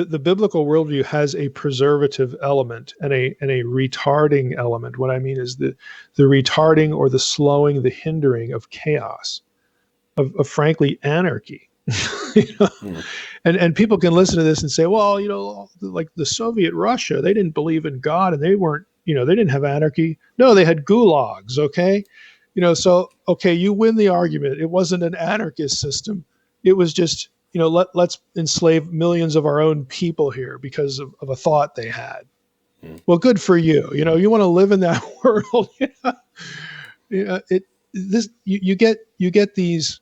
the biblical worldview has a preservative element and a retarding element. What I mean is the retarding or the slowing, the hindering of chaos, of frankly anarchy. You know? And people can listen to this and say, well, like the Soviet Russia, they didn't believe in God and they weren't, they didn't have anarchy. No, they had gulags. Okay. So, okay, you win the argument. It wasn't an anarchist system. It was just, let's enslave millions of our own people here because of a thought they had. Well, good for you. You want to live in that world. You get these,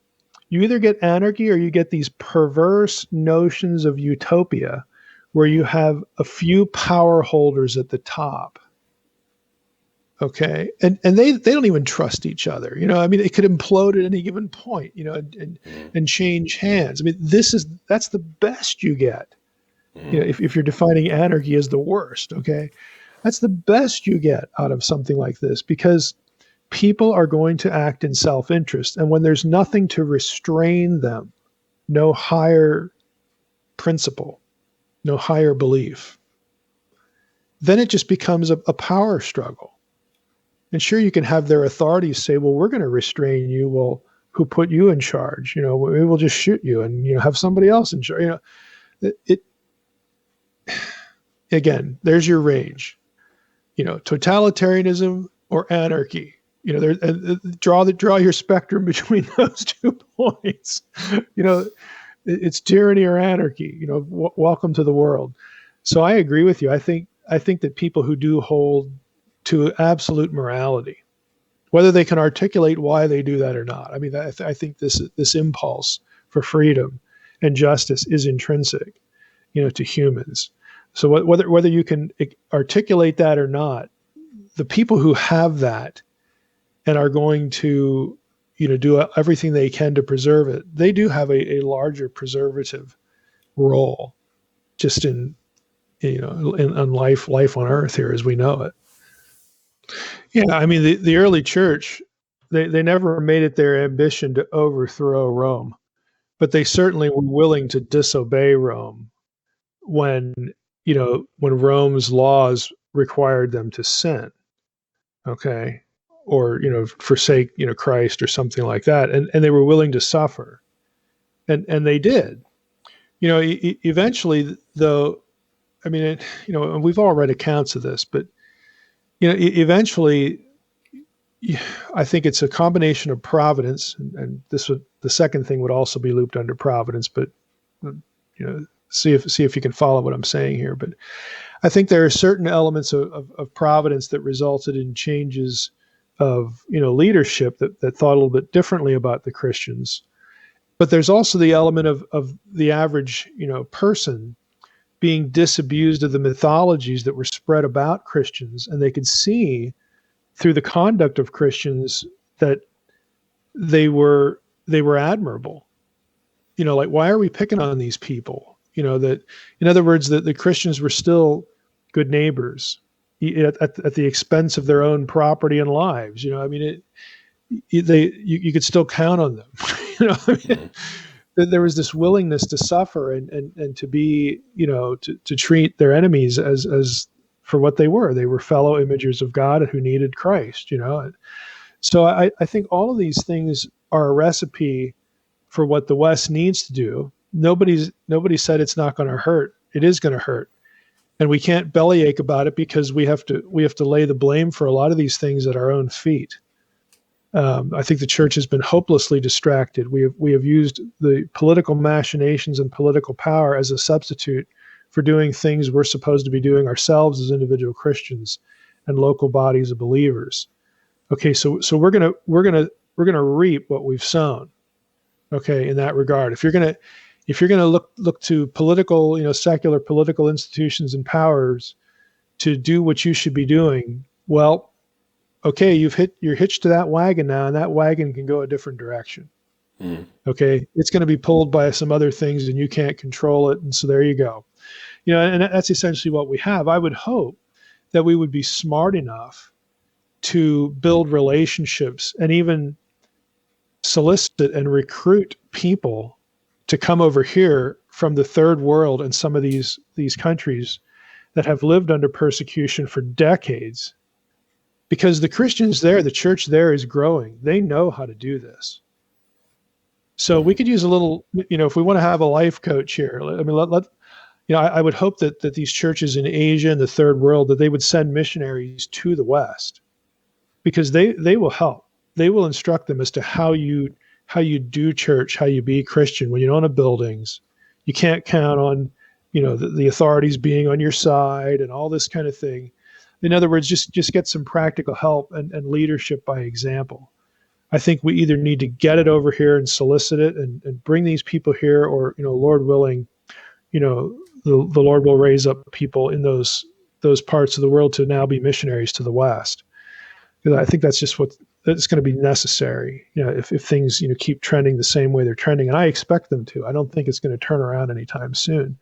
you either get anarchy or you get these perverse notions of utopia where you have a few power holders at the top. Okay. And they don't even trust each other. It could implode at any given point, and change hands. That's the best you get. If you're defining anarchy as the worst, okay, that's the best you get out of something like this, because people are going to act in self-interest. And when there's nothing to restrain them, no higher principle, no higher belief, then it just becomes a power struggle. And sure, you can have their authorities say, well, we're going to restrain you. Well, who put you in charge? Maybe we'll just shoot you and, have somebody else in charge. Again, there's your range, totalitarianism or anarchy. Draw your spectrum between those 2 points. It's tyranny or anarchy. Welcome to the world. So I agree with you. I think that people who do hold to absolute morality, whether they can articulate why they do that or not. I think this impulse for freedom and justice is intrinsic, to humans. So whether you can articulate that or not, the people who have that and are going to, do everything they can to preserve it, they do have a larger preservative role, just in life on earth here as we know it. Yeah, the early church, they never made it their ambition to overthrow Rome, but they certainly were willing to disobey Rome when Rome's laws required them to sin, okay, or forsake Christ or something like that, and they were willing to suffer, and they did. Eventually, though, and we've all read accounts of this, but eventually, I think it's a combination of providence, and the second thing would also be looped under providence, but see if you can follow what I'm saying here. But I think there are certain elements of providence that resulted in changes of leadership that thought a little bit differently about the Christians. But there's also the element of the average person being disabused of the mythologies that were spread about Christians, and they could see through the conduct of Christians that they were admirable. Like, why are we picking on these people? That, in other words, that the Christians were still good neighbors at the expense of their own property and lives. You could still count on them. There was this willingness to suffer and to be, to treat their enemies as for what they were. They were fellow imagers of God who needed Christ, So I think all of these things are a recipe for what the West needs to do. Nobody said it's not going to hurt. It is going to hurt. And we can't bellyache about it because we have to lay the blame for a lot of these things at our own feet. I think the church has been hopelessly distracted. We have used the political machinations and political power as a substitute for doing things we're supposed to be doing ourselves as individual Christians and local bodies of believers. Okay, so we're gonna reap what we've sown. Okay, in that regard, if you're gonna look to political, secular political institutions and powers to do what you should be doing, well, okay, you're hitched to that wagon now, and that wagon can go a different direction. Okay, it's going to be pulled by some other things, and you can't control it, and so there you go. And that's essentially what we have. I would hope that we would be smart enough to build relationships and even solicit and recruit people to come over here from the third world and some of these countries that have lived under persecution for decades, because the Christians there, the church there is growing. They know how to do this. So we could use a little, if we want to have a life coach here, I mean, I would hope that these churches in Asia and the third world, that they would send missionaries to the West, because they will help. They will instruct them as to how you do church, how you be Christian when you don't have buildings. You can't count on, the authorities being on your side and all this kind of thing. In other words, just get some practical help and leadership by example. I think we either need to get it over here and solicit it and bring these people here, or, Lord willing, the Lord will raise up people in those parts of the world to now be missionaries to the West. Because I think that's just that's going to be necessary. If things keep trending the same way they're trending, and I expect them to. I don't think it's going to turn around anytime soon.